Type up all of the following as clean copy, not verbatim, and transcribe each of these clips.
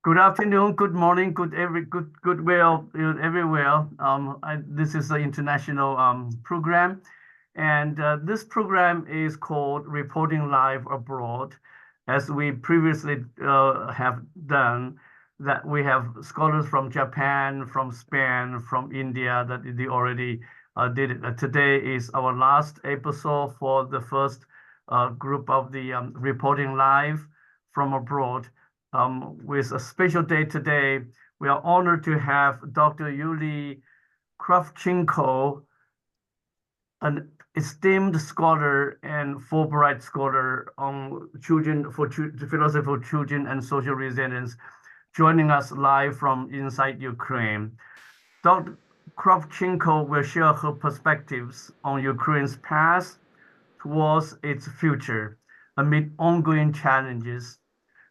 Good afternoon, good morning, good well everywhere. This is an international program, and this program is called Reporting Live Abroad, as we previously have done. That we have scholars from Japan, from Spain, from India that they already did it. Today is our last episode for the first group of the Reporting Live from abroad. With a special day today, we are honored to have Dr. Yuli Kravchenko, an esteemed scholar and Fulbright scholar on philosophy for children and social resilience, joining us live from inside Ukraine. Dr. Kravchenko will share her perspectives on Ukraine's past towards its future amid ongoing challenges.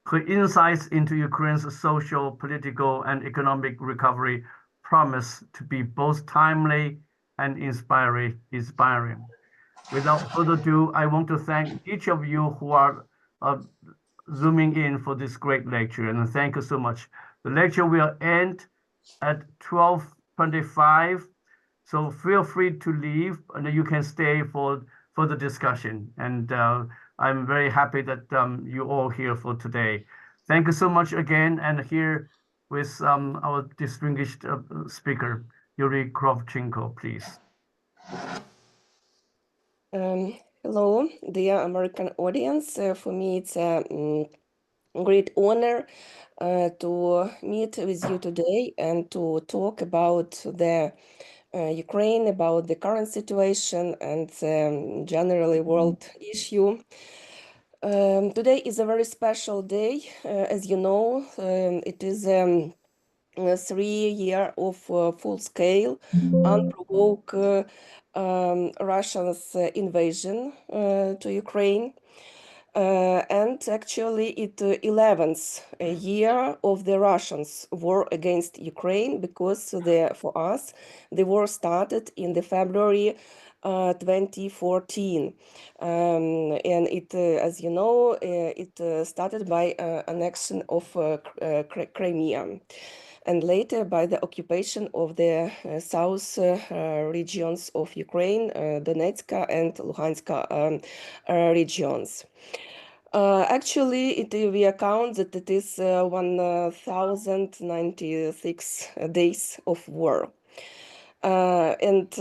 Her insights into Ukraine's social, political, and economic recovery promise to be both timely and inspiring. Without further ado, I want to thank each of you who are uh, zooming in for this great lecture, and thank you so much. The lecture will end at 12:25, so feel free to leave, and you can stay for the discussion. And I'm very happy that you all here for today. Thank you so much again, and here with our distinguished speaker, Yuri Kravchenko, please. Hello, dear American audience. For me, it's a great honor to meet with you today and to talk about the Ukraine, about the current situation and generally world issue. Today is a very special day. As you know, it is 3 year of full-scale, unprovoked Russia's invasion to Ukraine. And actually, it 11th year of the Russians' war against Ukraine, because for us, the war started in the February 2014, and it, as you know, it started by annexion of Crimea, and later by the occupation of the south regions of Ukraine, Donetsk and Luhansk regions. Actually, we account that it is 1096 days of war. And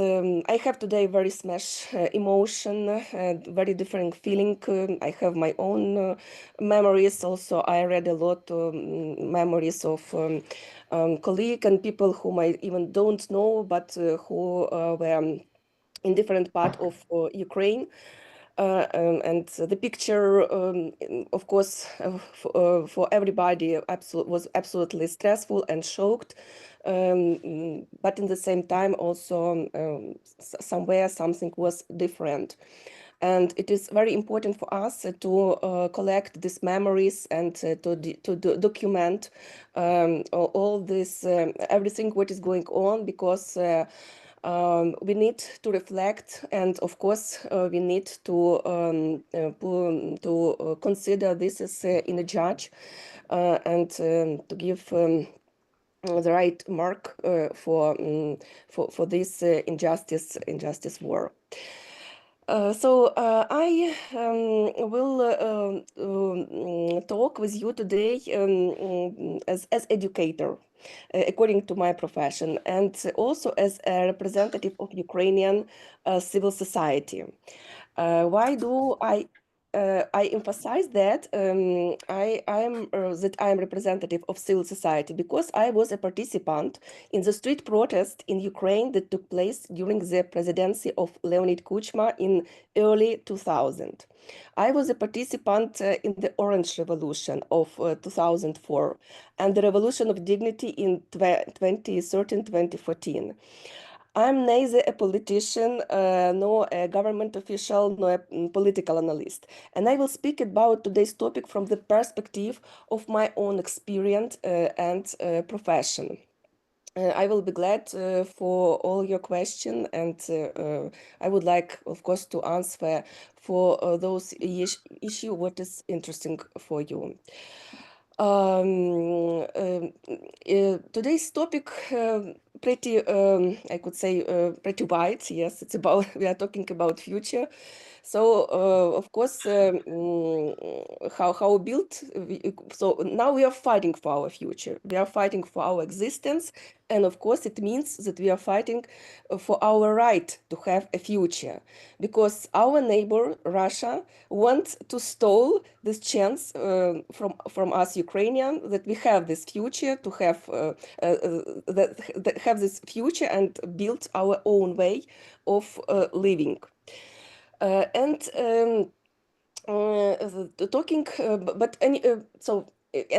I have today very smash emotion, very different feeling. I have my own memories. Also, I read a lot memories of colleagues and people whom I even don't know, but who were in different part of Ukraine. And the picture, of course, for everybody was absolutely stressful and shocked. But in the same time, also somewhere something was different. And it is very important for us to collect these memories and to document all this, everything what is going on, because we need to reflect, and of course we need to consider this as in a judge and to give the right mark for this injustice war. So I will talk with you today as educator, according to my profession, and also as a representative of Ukrainian civil society. Why do I emphasize that I am representative of civil society? Because I was a participant in the street protest in Ukraine that took place during the presidency of Leonid Kuchma in early 2000. I was a participant in the Orange Revolution of 2004 and the Revolution of Dignity in 2013-2014. I'm neither a politician, nor a government official, nor a political analyst. And I will speak about today's topic from the perspective of my own experience and profession. I will be glad for all your questions, and I would like, of course, to answer for those issues what is interesting for you. Today's topic pretty, I could say, pretty wide. Yes, it's about we are talking about future. So of course, how built. So now we are fighting for our future. We are fighting for our existence, and of course, it means that we are fighting for our right to have a future, because our neighbor Russia wants to steal this chance from us Ukrainian, that we have this future, to have that have this future and build our own way of living. Talking,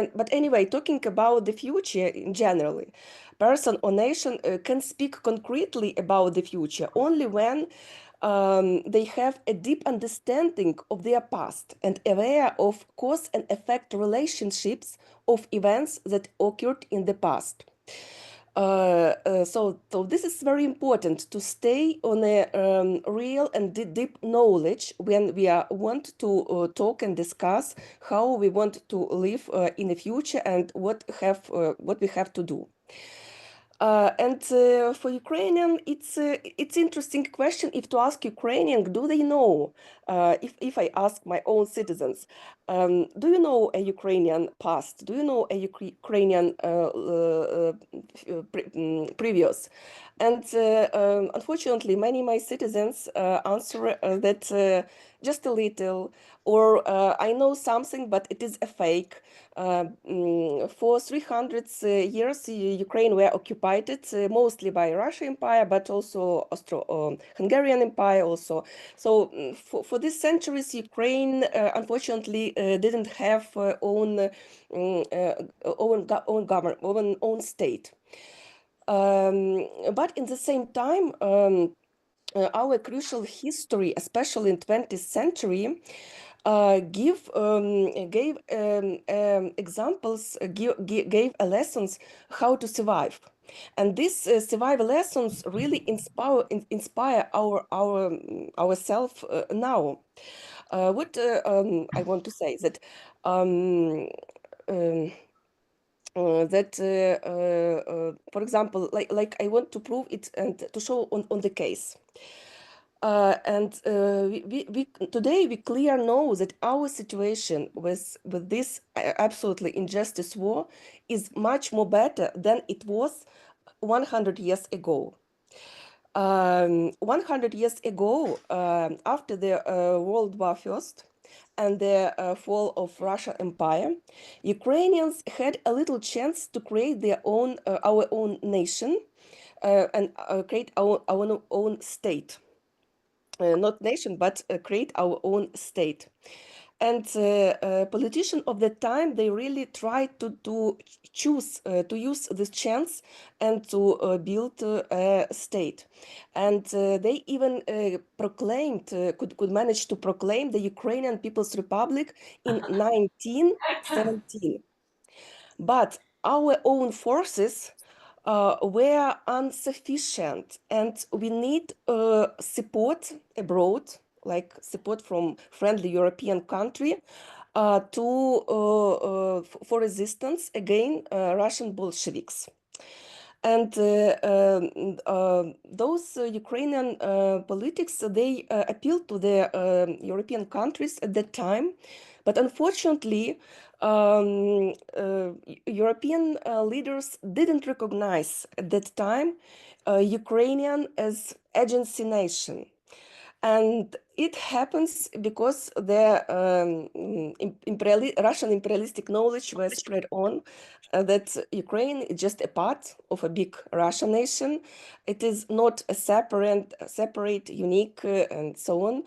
but anyway, talking about the future in generally, person or nation can speak concretely about the future only when they have a deep understanding of their past and aware of cause and effect relationships of events that occurred in the past. So this is very important to stay on a real and deep knowledge when we want to talk and discuss how we want to live in the future and what we have to do. For Ukrainian, it's interesting question if to ask Ukrainian, do they know? If I ask my own citizens, do you know a Ukrainian past? Do you know a Ukrainian previous? And unfortunately, many of my citizens answer that just a little, or I know something, but it is a fake. For 300 years, Ukraine were occupied mostly by Russian Empire, but also Hungarian Empire also. So for these centuries, Ukraine unfortunately didn't have own government, own state. But in the same time, our crucial history, especially in 20th century, gave examples, gave lessons how to survive. And these survival lessons really inspire ourselves now. What I want to say that for example, like I want to prove it and to show on the case. We today we clear know that our situation with this absolutely injustice war is much more better than it was 100 years ago. 100 years ago, after the World War First and the fall of Russian Empire, Ukrainians had a little chance to create their own, our own nation, and create our own state. Not nation, but create our own state. And politicians of that time, they really tried to choose, to use this chance and to build a state. And they even proclaimed, could manage to proclaim the Ukrainian People's Republic in 1917. But our own forces were insufficient, and we need support abroad, like support from friendly European country, for resistance against Russian Bolsheviks. And those Ukrainian politics, they appealed to the European countries at that time. But unfortunately, European leaders didn't recognize at that time Ukrainian as agency nation. And it happens because the Russian imperialistic knowledge was spread on that Ukraine is just a part of a big Russian nation. It is not a separate, unique, and so on.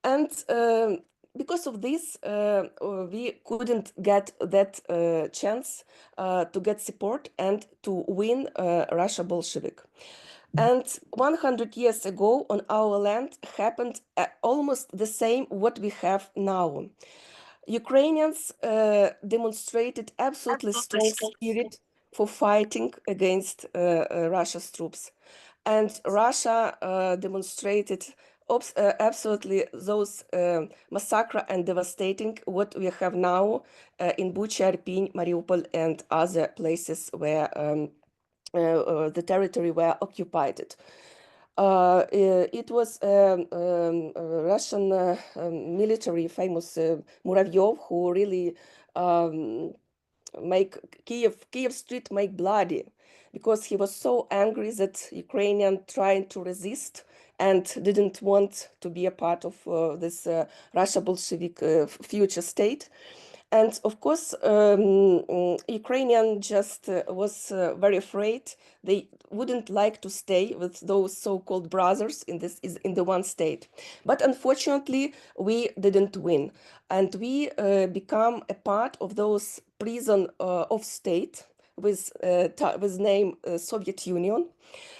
And because of this, we couldn't get that chance to get support and to win Russia Bolshevik. And 100 years ago on our land happened almost the same what we have now. Ukrainians demonstrated absolutely strong spirit for fighting against Russia's troops. And Russia demonstrated absolutely those massacre and devastating what we have now in Bucha, Irpin, Mariupol, and other places where the territory were occupied. It was Russian military famous Muravyov who really make Kiev street make bloody, because he was so angry that Ukrainian trying to resist and didn't want to be a part of this Russia Bolshevik future state. And of course, Ukrainian just was very afraid. They wouldn't like to stay with those so-called brothers in the one state. But unfortunately, we didn't win, and we become a part of those prison of state with name Soviet Union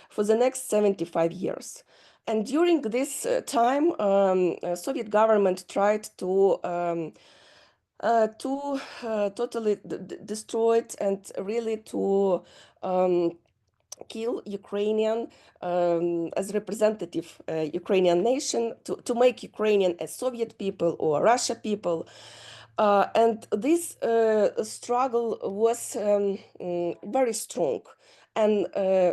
for the next 75 years. And during this time, Soviet government tried to totally destroyed and really to kill Ukrainian as representative Ukrainian nation, to make Ukrainian a Soviet people or Russia people. And this struggle was very strong. And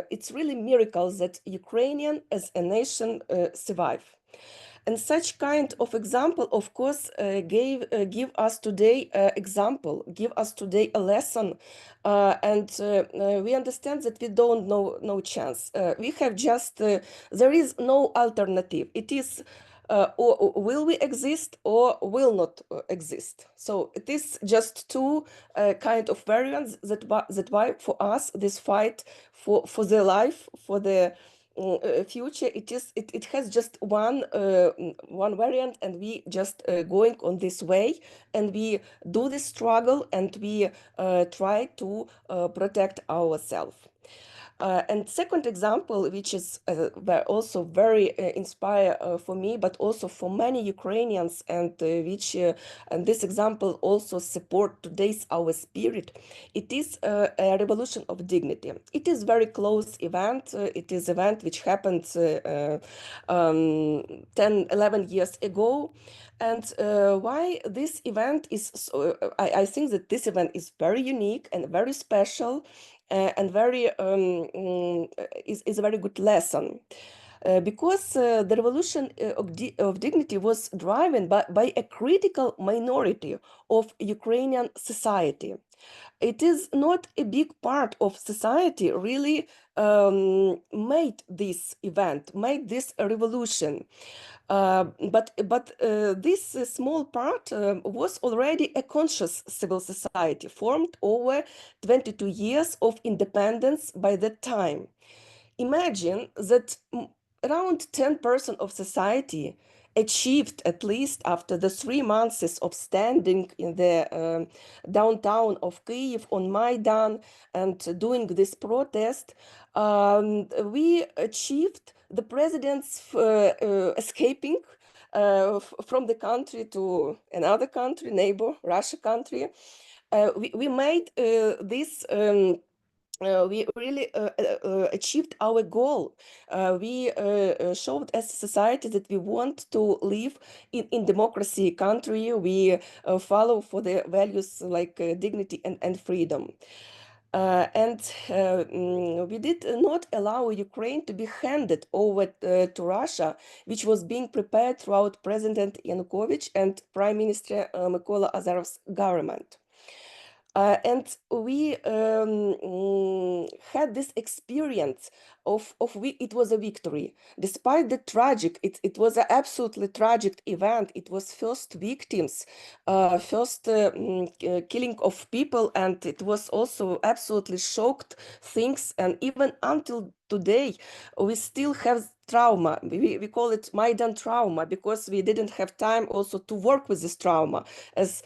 it's really miracle that Ukrainian as a nation survive. And such kind of example, of course, give us today example, give us today a lesson, and we understand that we don't know no chance. We have just there is no alternative. It is or will we exist or will not exist. So it is just two kind of variants that why for us this fight for the life, for the future, it has just one variant, and we just going on this way, and we do this struggle, and we try to protect ourselves. And second example, which is also very inspired for me, but also for many Ukrainians, and which and this example also support today's our spirit. It is a revolution of dignity. It is very close event. It is event which happened 10, 11 years ago. And why this event is so, I think that this event is very unique and very special, and very is a very good lesson. Because the revolution of dignity was driven by a critical minority of Ukrainian society. It is not a big part of society really made this event, made this revolution. But this small part was already a conscious civil society formed over 22 years of independence by that time. Imagine that around 10% of society achieved, at least after the 3 months of standing in the downtown of Kyiv on Maidan and doing this protest, we achieved the president's escaping from the country to another country, neighbor, Russia country. We made this we really achieved our goal. We showed as a society that we want to live in democracy country. We follow for the values like dignity and freedom. We did not allow Ukraine to be handed over to Russia, which was being prepared throughout President Yanukovych and Prime Minister Mykola Azarov's government. And we had this experience of it was a victory. Despite the tragic, it was an absolutely tragic event. It was first victims, first killing of people, and it was also absolutely shocked things. And even until today, we still have trauma. We call it Maidan trauma, because we didn't have time also to work with this trauma as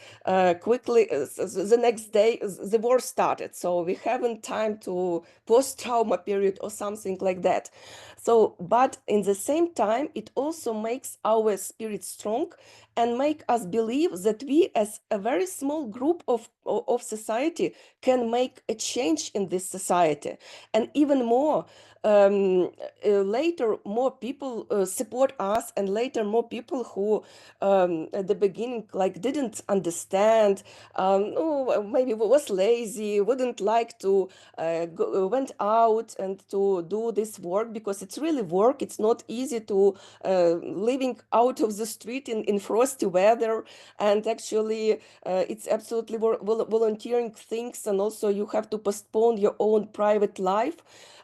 quickly as the next day the war started. So we haven't time to post-trauma period or something like that. So, but in the same time, it also makes our spirit strong and make us believe that we as a very small group of society can make a change in this society. And even more, later more people support us, and later more people who at the beginning like didn't understand, maybe was lazy, wouldn't like to went out and to do this work, because it's really work. It's not easy to living out of the street in frosty weather, and actually it's absolutely volunteering things, and also you have to postpone your own private life.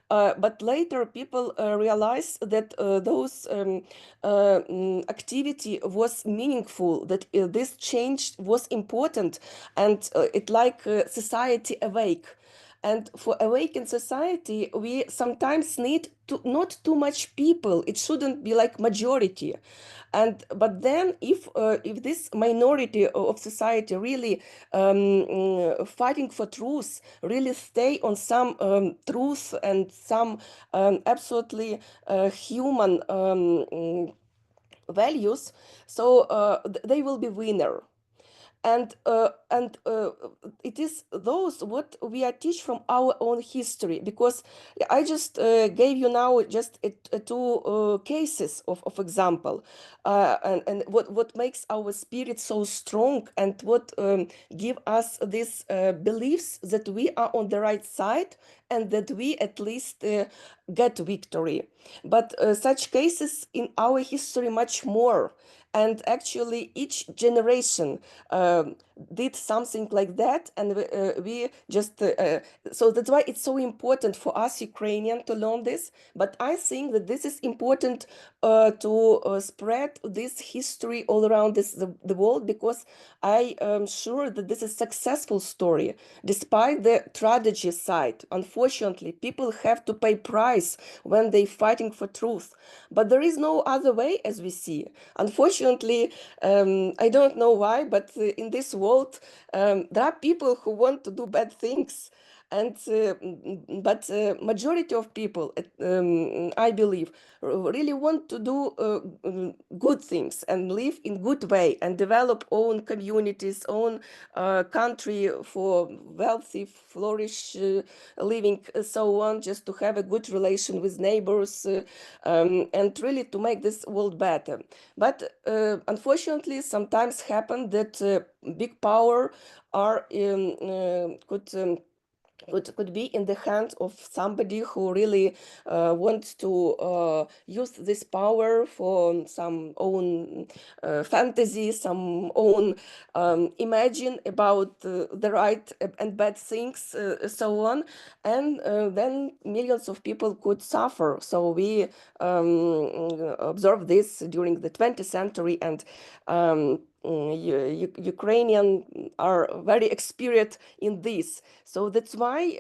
But later people realize that those activity was meaningful, that this change was important, and it like society awake. And for awakened society, we sometimes need to not too much people. It shouldn't be like majority. And but then if this minority of society really fighting for truth, really stay on some truth and some absolutely human values, so they will be winner. And it is those what we are teach from our own history, because I just gave you now just two cases of example, and what makes our spirit so strong, and what give us these beliefs that we are on the right side, and that we at least get victory. But such cases in our history much more, and actually each generation did something like that, and we just so that's why it's so important for us Ukrainian to learn this. But I think that this is important to spread this history all around the world, because I am sure that this is successful story despite the tragedy side. Unfortunately, people have to pay price when they fighting for truth, but there is no other way, as we see. Unfortunately, I don't know why, but in this world, there are people who want to do bad things. And but majority of people, I believe, really want to do good things and live in good way and develop own communities, own country for wealthy, flourish living, so on, just to have a good relation with neighbors, and really to make this world better. But unfortunately, sometimes happen that big power are could be in the hands of somebody who really wants to use this power for some own fantasy, some own imagine about the right and bad things, so on, and then millions of people could suffer. So we observed this during the 20th century, and Ukrainian are very experienced in this. So that's why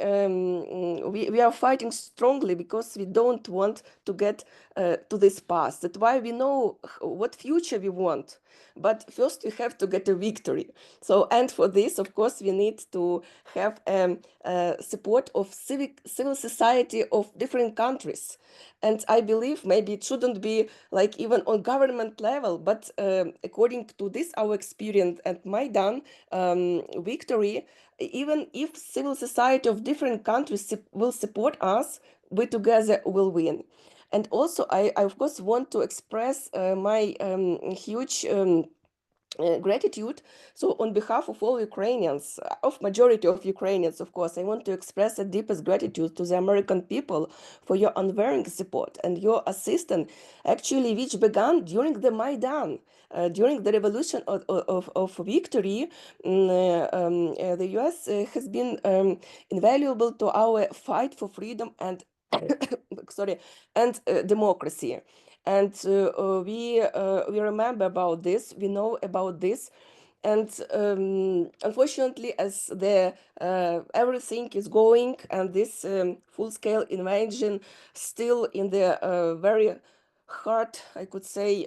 we are fighting strongly, because we don't want to get to this past. That's why we know what future we want. But first we have to get a victory. So, and for this, of course, we need to have support of civil society of different countries. And I believe maybe it shouldn't be like even on government level, but according to this, our experience at Maidan victory, even if civil society of different countries will support us, we together will win. And also, I of course want to express my huge gratitude. So on behalf of all Ukrainians, of majority of Ukrainians, of course, I want to express the deepest gratitude to the American people for your unwavering support and your assistance, actually, which began during the Maidan. During the revolution of victory, the US has been invaluable to our fight for freedom and sorry, and democracy. And we remember about this, we know about this. And unfortunately, as the everything is going, and this full-scale invasion still in the very hard, I could say,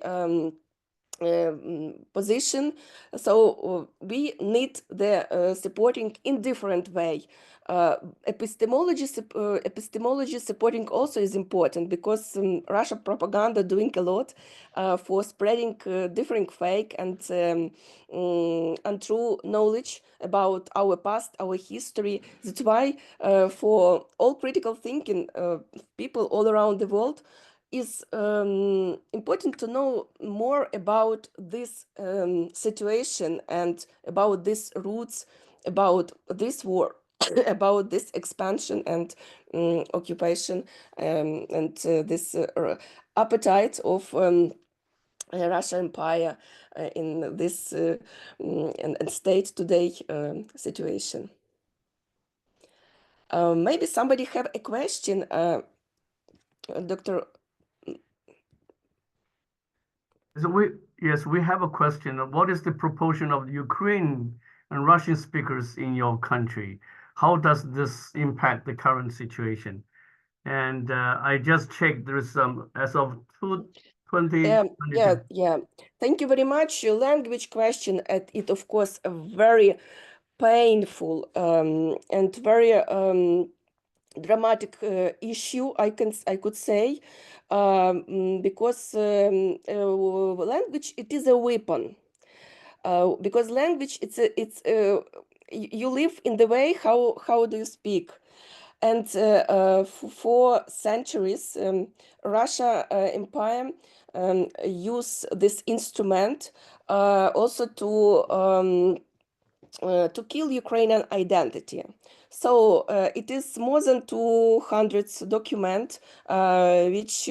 position. So we need the supporting in different way. Epistemology supporting also is important, because Russia propaganda doing a lot for spreading different fake and untrue knowledge about our past, our history. That's why for all critical thinking people all around the world, is important to know more about this situation and about these roots, about this war, about this expansion and occupation, and this appetite of Russian Empire in this and state today situation. Maybe somebody have a question, Dr. So we have a question. What is the proportion of Ukrainian and Russian speakers in your country? How does this impact the current situation? And I just checked, there is some, as of 2022. Yeah. Thank you very much. Your language question, it of course a very painful and very dramatic issue, I could say, because language, it is a weapon. Because language, it's you live in the way how do you speak. And for centuries, Russia Empire use this instrument also to kill Ukrainian identity. So it is more than 200 documents which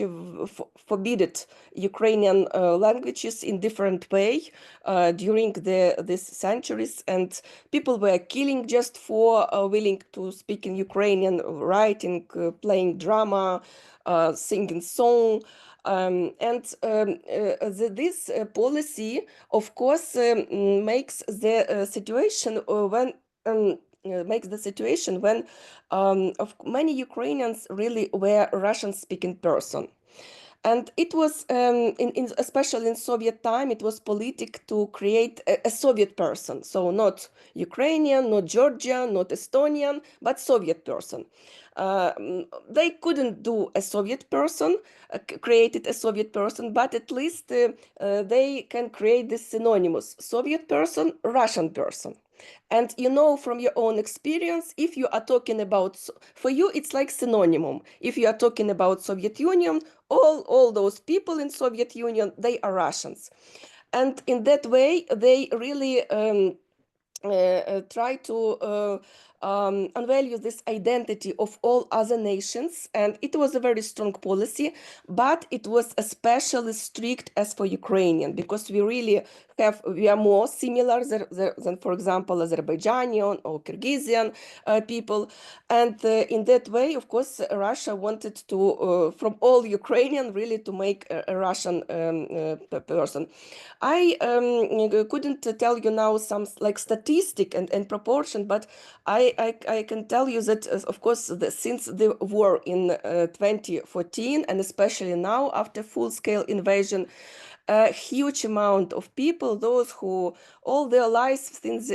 forbidden Ukrainian languages in different way during these centuries, and people were killing just for willing to speak in Ukrainian, writing, playing drama, singing song. This policy, of course, makes the situation when of many Ukrainians really were Russian-speaking person. And it was, especially in Soviet time, it was politic to create a Soviet person. So not Ukrainian, not Georgian, not Estonian, but Soviet person. They couldn't do a Soviet person, created a Soviet person, but at least they can create this synonymous Soviet person, Russian person. And you know from your own experience, if you are talking about, for you, it's like synonym. If you are talking about Soviet Union, all those people in Soviet Union, they are Russians. And in that way, they really try to unvalue this identity of all other nations. And it was a very strong policy, but it was especially strict as for Ukrainian, because we are more similar than for example, Azerbaijani or Kyrgyzstan people. And in that way, of course, Russia wanted to, from all Ukrainian, really to make a Russian person. I couldn't tell you now some like statistic and proportion, but I can tell you that, of course, since the war in 2014, and especially now after full-scale invasion, a huge amount of people, those who all their lives since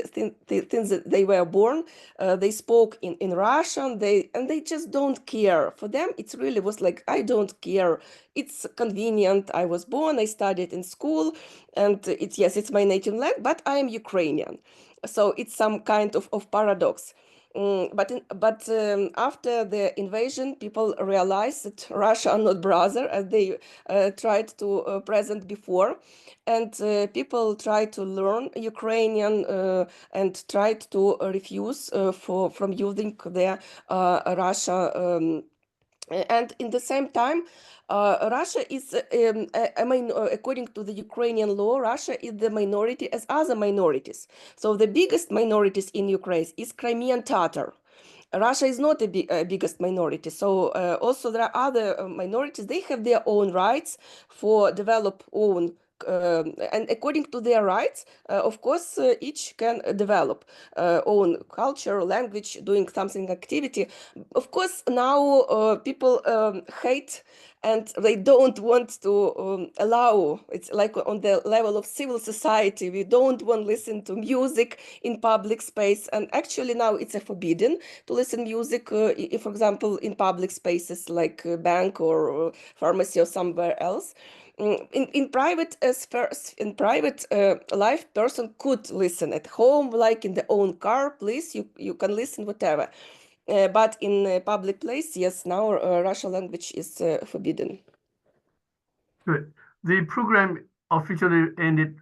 they were born, they spoke in Russian, they just don't care. For them, it really was like, I don't care. It's convenient. I was born, I studied in school, and it's my native language, but I am Ukrainian. So it's some kind of paradox. But after the invasion, people realized that Russia are not brother, as they tried to present before, and people tried to learn Ukrainian and tried to refuse from using their Russia. And in the same time, Russia is, according to the Ukrainian law, Russia is the minority as other minorities. So the biggest minorities in Ukraine is Crimean Tatar. Russia is not the biggest minority. So also there are other minorities. They have their own rights for develop own and according to their rights, of course, each can develop own culture, language, doing something activity. Of course, now people hate and they don't want to allow. It's like on the level of civil society, we don't want to listen to music in public space, and actually now it's forbidden to listen music, if, for example, in public spaces like a bank or pharmacy or somewhere else. In private spheres, in private life, person could listen at home, like in their own car, please, you can listen whatever. But in a public place, yes, now Russian language is forbidden. Good. The program officially ended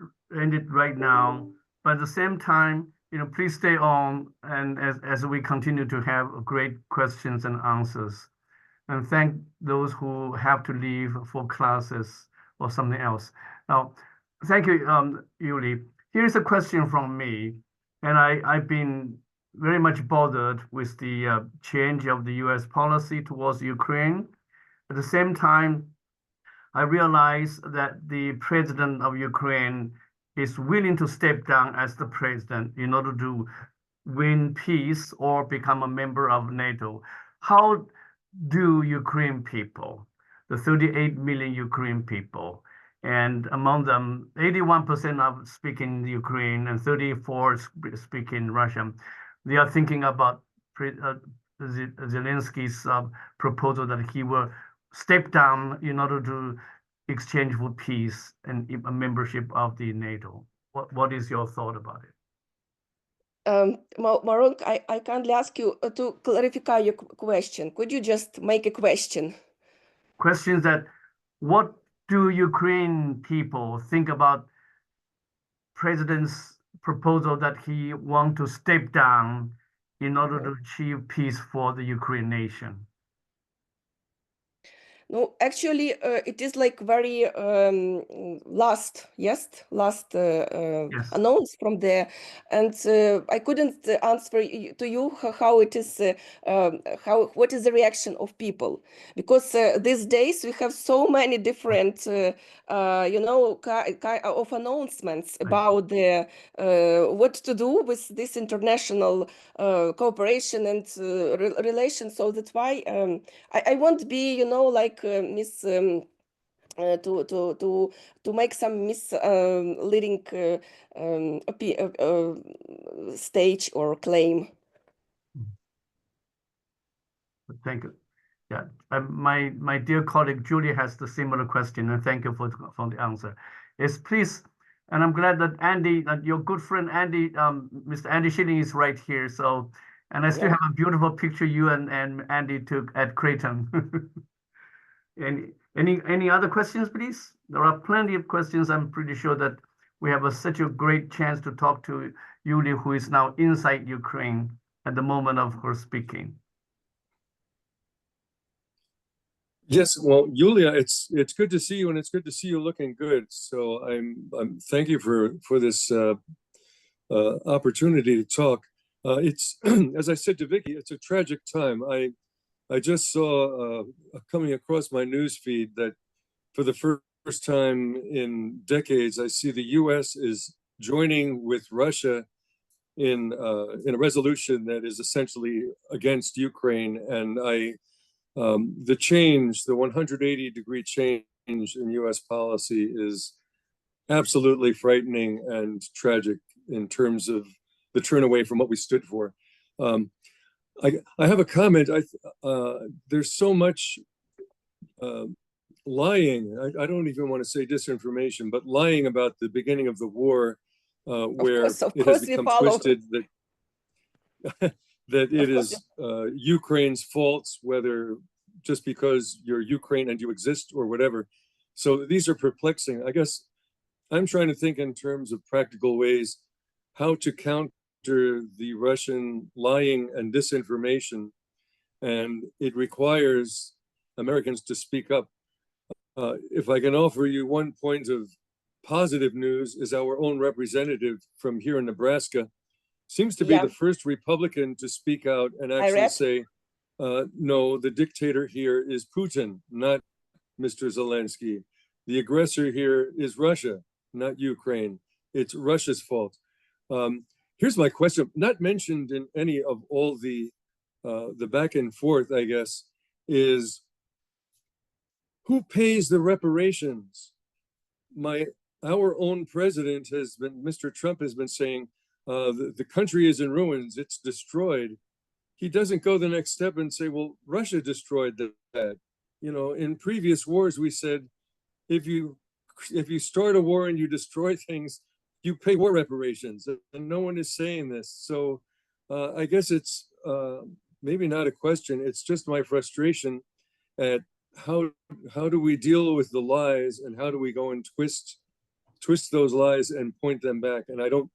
right now, but at the same time, please stay on, and as we continue to have great questions and answers. And thank those who have to leave for classes or something else. Now, thank you, Yuli. Here's a question from me, and I've been very much bothered with the change of the U.S. policy towards Ukraine. At the same time, I realize that the president of Ukraine is willing to step down as the president in order to win peace or become a member of NATO. How do Ukraine people, the 38 million Ukraine people, and among them, 81% are speaking Ukraine and 34 speaking Russian. They are thinking about Zelensky's proposal that he will step down in order to exchange for peace and a membership of the NATO. What is your thought about it? Marunk, I kindly ask you to clarify your question. Could you just make a question? Questions that, what do Ukraine people think about president's proposal that he want to step down in order to achieve peace for the Ukraine nation? No, actually, it is like very last announced from there, and I couldn't answer to you how it is, what is the reaction of people, because these days we have so many different, of announcements about the what to do with this international cooperation and relations. So that's why I won't be, like Miss to make some misleading stage or claim. Thank you. Yeah, my dear colleague Julie has the similar question, and thank you for the answer. Yes, please, and I'm glad that Andy, your good friend Andy, Mr. Andy Schilling is right here. So, and I still have a beautiful picture you and Andy took at Creighton. Any other questions, please? There are plenty of questions. I'm pretty sure that we have such a great chance to talk to Yulia, who is now inside Ukraine at the moment of her speaking. Yes, well, Yulia, it's good to see you, and it's good to see you looking good. So I'm thank you for this opportunity to talk. It's as I said to Vicky, it's a tragic time. I just saw coming across my news feed that for the first time in decades, I see the U.S. is joining with Russia in a resolution that is essentially against Ukraine, and the change, the 180-degree change in U.S. policy is absolutely frightening and tragic in terms of the turn away from what we stood for. I have a comment. There's so much lying. I don't even want to say disinformation, but lying about the beginning of the war, where it has become twisted that that it is Ukraine's faults, whether just because you're Ukraine and you exist or whatever. So these are perplexing. I guess I'm trying to think in terms of practical ways how to counter the Russian lying and disinformation. And it requires Americans to speak up. If I can offer you one point of positive news, is our own representative from here in Nebraska seems to be the first Republican to speak out and actually say, no, the dictator here is Putin, not Mr. Zelensky. The aggressor here is Russia, not Ukraine. It's Russia's fault. Here's my question, not mentioned in any of all the back and forth, I guess, is who pays the reparations? Our own president has been, Mr. Trump has been saying, the country is in ruins, it's destroyed. He doesn't go the next step and say, well, Russia destroyed that. You know, in previous wars, we said, if you start a war and you destroy things, you pay war reparations, and no one is saying this. So I guess it's maybe not a question, it's just my frustration at how do we deal with the lies, and how do we go and twist those lies and point them back? And I don't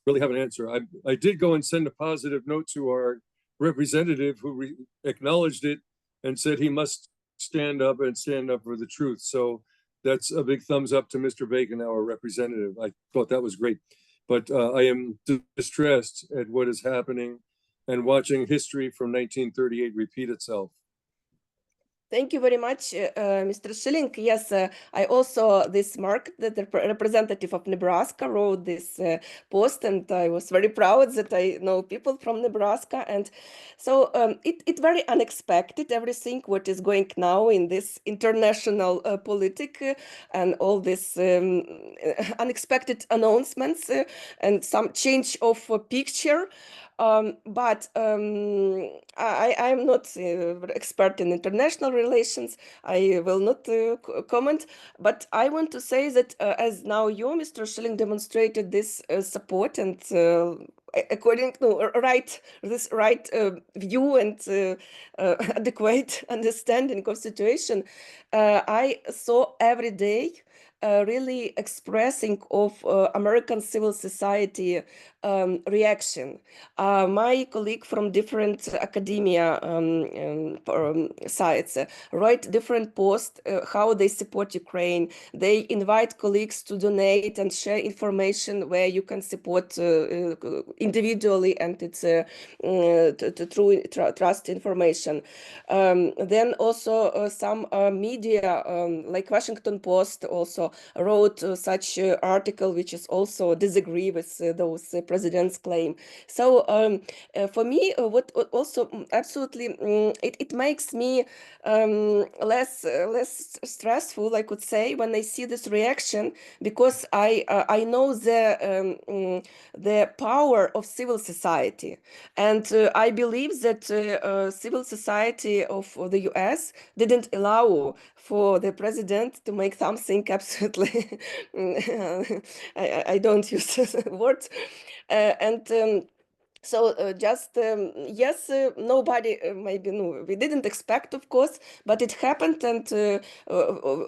really have an answer. I did go and send a positive note to our representative, who acknowledged it and said he must stand up for the truth. So that's a big thumbs up to Mr. Bacon, our representative. I thought that was great. But I am distressed at what is happening and watching history from 1938 repeat itself. Thank you very much, Mr. Schilling. Yes, I also this Mark, the representative of Nebraska, wrote this post, and I was very proud that I know people from Nebraska. And so it very unexpected, everything what is going now in this international politic and all this unexpected announcements and some change of picture. But I'm not expert in international relations. I will not comment, but I want to say that as now you, Mr. Schilling, demonstrated this support and according to this right view and adequate understanding of situation, I saw every day really expressing of American civil society reaction. My colleague from different academia sites write different posts how they support Ukraine. They invite colleagues to donate and share information where you can support individually, and it's through trust information. Then also some media like Washington Post also wrote such article which is also disagree with those president's claim. So for me, what also absolutely it makes me less stressful, I could say, when I see this reaction, because I know the power of civil society, and I believe that civil society of the US didn't allow for the president to make something absolutely I don't use words so just yes, nobody maybe no, we didn't expect, of course, but it happened, and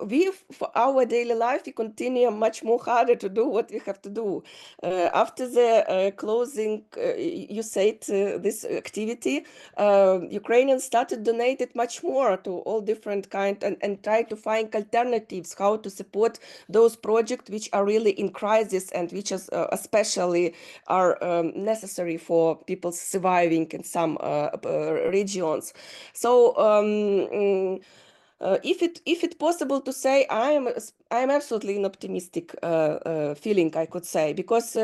we for our daily life we continue much more harder to do what we have to do. After the closing, you said this activity, Ukrainians started donated much more to all different kind and try to find alternatives how to support those projects which are really in crisis and which is especially are necessary for people surviving in some regions. So if it possible to say, I'm absolutely an optimistic feeling, I could say, because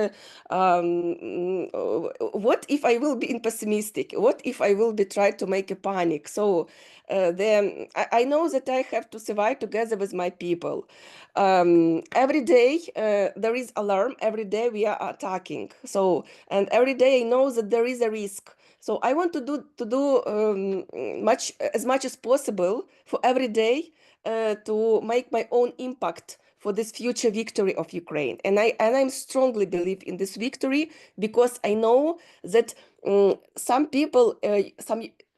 what if I will be in pessimistic? What if I will be try to make a panic? So then I know that I have to survive together with my people. Every day there is alarm. Every day we are attacking. So and every day I know that there is a risk. So I want to do as much as possible for every day to make my own impact for this future victory of Ukraine. And I strongly believe in this victory, because I know that some people,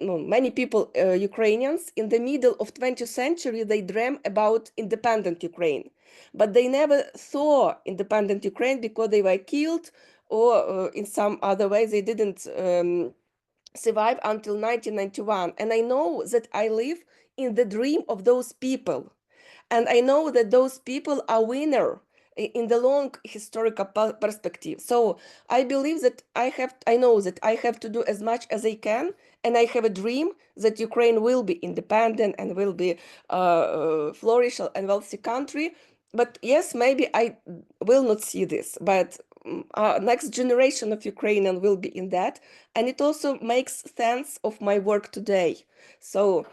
many people, Ukrainians, in the middle of 20th century, they dream about independent Ukraine, but they never saw independent Ukraine because they were killed, or in some other way they didn't survive until 1991. And I know that I live in the dream of those people. And I know that those people are winner in the long historical perspective. So I believe that I know that I have to do as much as I can. And I have a dream that Ukraine will be independent and will be flourish and wealthy country. But yes, maybe I will not see this, but next generation of Ukrainian will be in that. And it also makes sense of my work today. So,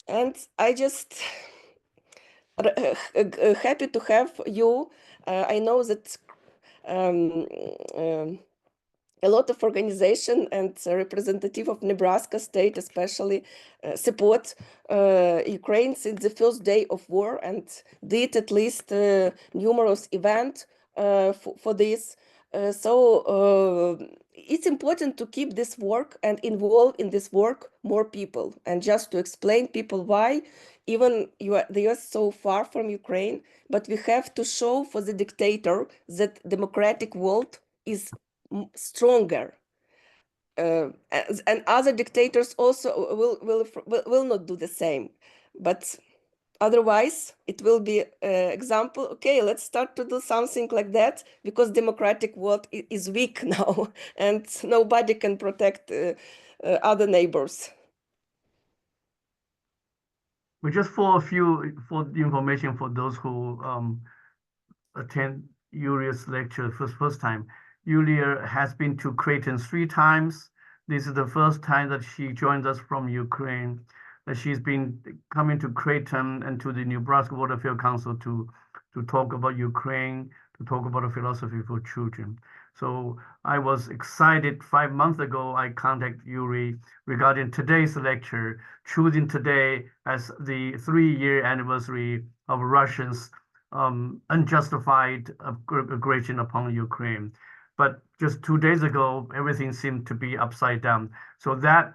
and I just Happy to have you. I know that a lot of organization and representative of Nebraska state especially support Ukraine since the first day of war and did at least numerous events for this. So it's important to keep this work and involve in this work more people, and just to explain people why even they are so far from Ukraine, but we have to show for the dictator that democratic world is stronger. And other dictators also will not do the same. But otherwise, it will be an example. Okay, let's start to do something like that, because democratic world is weak now, and nobody can protect other neighbors. But just for the information for those who attend Yulia's lecture first time, Yulia has been to Creighton 3 times. This is the first time that she joins us from Ukraine. That she's been coming to Creighton and to the Nebraska World Affairs Council to talk about Ukraine, to talk about a philosophy for children. So I was excited 5 months ago. I contacted Yuri regarding today's lecture, choosing today as the 3-year anniversary of Russians unjustified aggression upon Ukraine. But just 2 days ago, everything seemed to be upside down. So that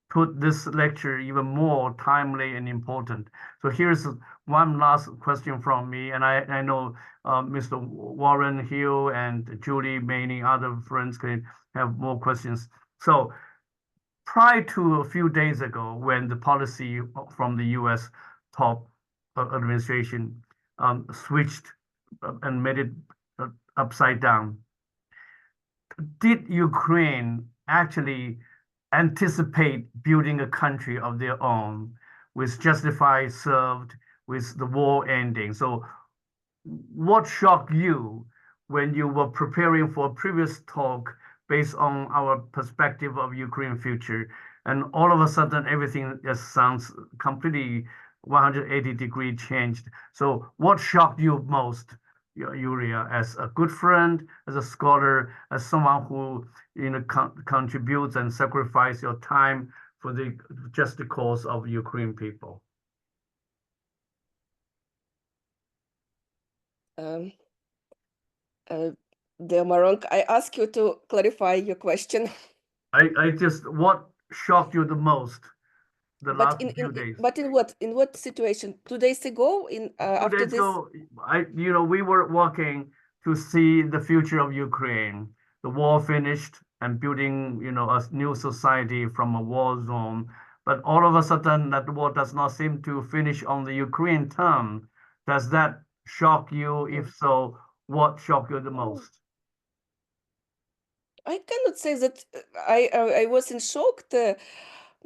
put this lecture even more timely and important. So here's one last question from me, and I know Mr. Warren Hill and Julie, many other friends can have more questions. So prior to a few days ago, when the policy from the U.S. top administration switched and made it upside down, did Ukraine actually anticipate building a country of their own with justified served, with the war ending? So what shocked you when you were preparing for a previous talk based on our perspective of Ukraine future, and all of a sudden everything just sounds completely 180-degree changed? So what shocked you most, Yulia, as a good friend, as a scholar, as someone who contributes and sacrifices your time for the just the cause of Ukraine people? Dear Maronk, I ask you to clarify your question. What shocked you the most the last few days? But in what situation? 2 days ago, after this? 2 days ago, we were working to see the future of Ukraine. The war finished and building, a new society from a war zone. But all of a sudden, that war does not seem to finish on the Ukraine term. Does that shock you? If so, what shocked you the most? I cannot say that I was in shock.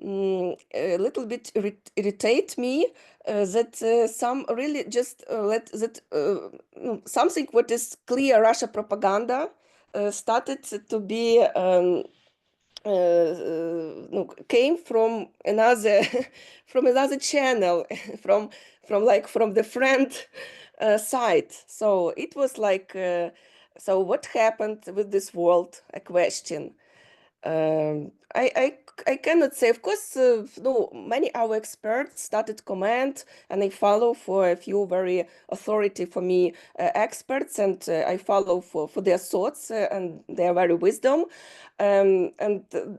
A little bit irritate me that some really just something what is clear Russia propaganda started to be came from another from another channel from the friend side. So it was like so what happened with this world, a question. I cannot say. Of course, no. Many our experts started comment, and I follow for a few very authority for me experts, and I follow for their thoughts and their very wisdom. And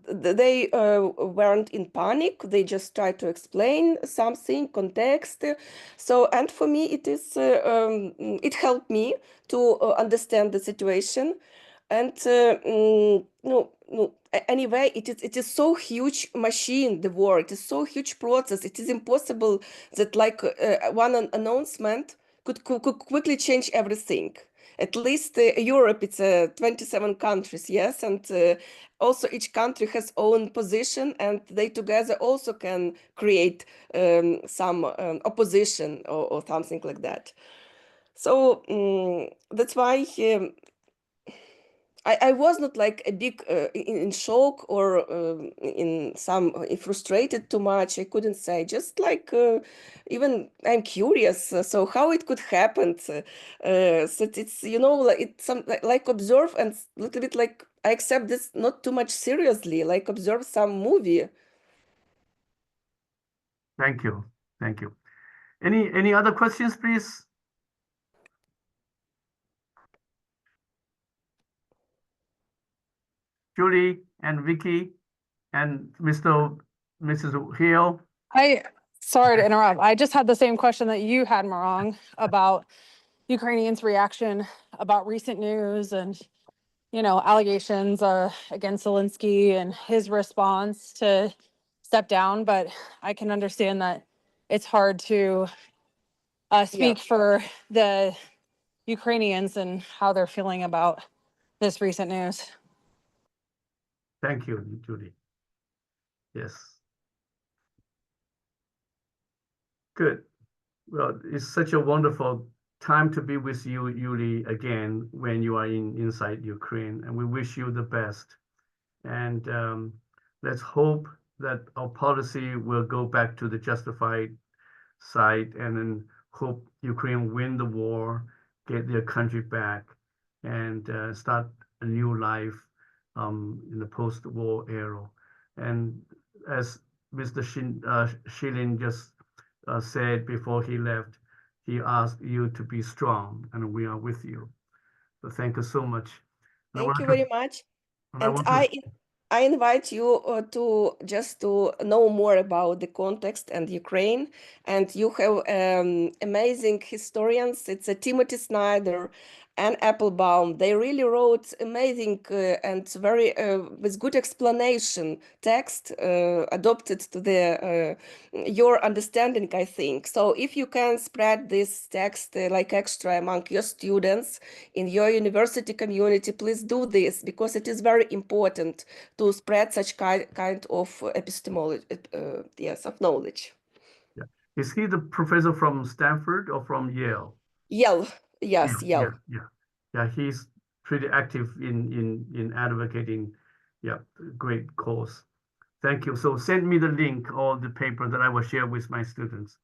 they weren't in panic. They just tried to explain something, context. So, and for me, it is it helped me to understand the situation. And anyway, it is so huge machine, the war. It is so huge process. It is impossible that like one announcement could quickly change everything. At least Europe, it's 27 countries, yes, and also each country has own position, and they together also can create some opposition or something like that. So that's why I was not like a big in shock or in some frustrated too much. I couldn't say, just like even I'm curious. So how it could happen? So it's, you know, like it's some like observe and a little bit like I accept this not too much seriously, like observe some movie. Thank you. Thank you. Any other questions, please? Julie and Vicky and Mrs. Hill. Sorry to interrupt. I just had the same question that you had, Marong, about Ukrainians' reaction about recent news and, you know, allegations against Zelensky and his response to step down. But I can understand that it's hard to speak for the Ukrainians and how they're feeling about this recent news. Thank you, Julie. Yes. Good. Well, it's such a wonderful time to be with you, Yuli, again, when you are inside Ukraine, and we wish you the best. And let's hope that our policy will go back to the justified side, and then hope Ukraine win the war, get their country back, and start a new life in the post-war era. And as Mr. Shilin just said before he left, he asked you to be strong, and we are with you. So thank you so much. Thank you very much. And I invite you to just to know more about the context and Ukraine. And you have amazing historians. It's Timothy Snyder and Applebaum. They really wrote amazing and very with good explanation text adopted to the your understanding, I think. So if you can spread this text like extra among your students in your university community, please do this, because it is very important to spread such kind of epistemology, yes, of knowledge. Yeah. Is he the professor from Stanford or from Yale? Yale, yes, Yale. Yeah, he's pretty active in advocating. Yeah, great cause. Thank you. So send me the link or the paper that I will share with my students.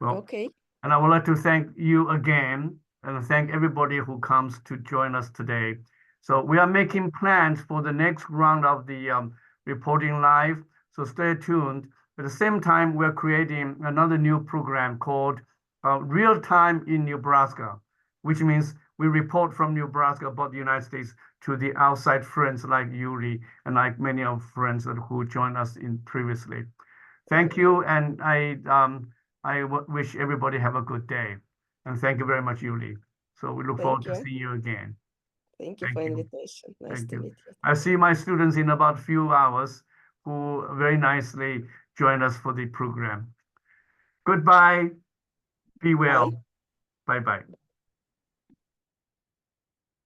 Well, okay. And I would like to thank you again and thank everybody who comes to join us today. So we are making plans for the next round of the reporting live. So stay tuned. At the same time, we're creating another new program called Real Time in Nebraska, which means we report from Nebraska about the United States to the outside friends like Yuri and like many of friends who joined us in previously. Thank you, and I wish everybody have a good day. And thank you very much, Yuli. So we look forward to seeing you again. Thank you for invitation. Nice to meet you. I see my students in about a few hours who very nicely joined us for the program. Goodbye. Be well. Bye-bye.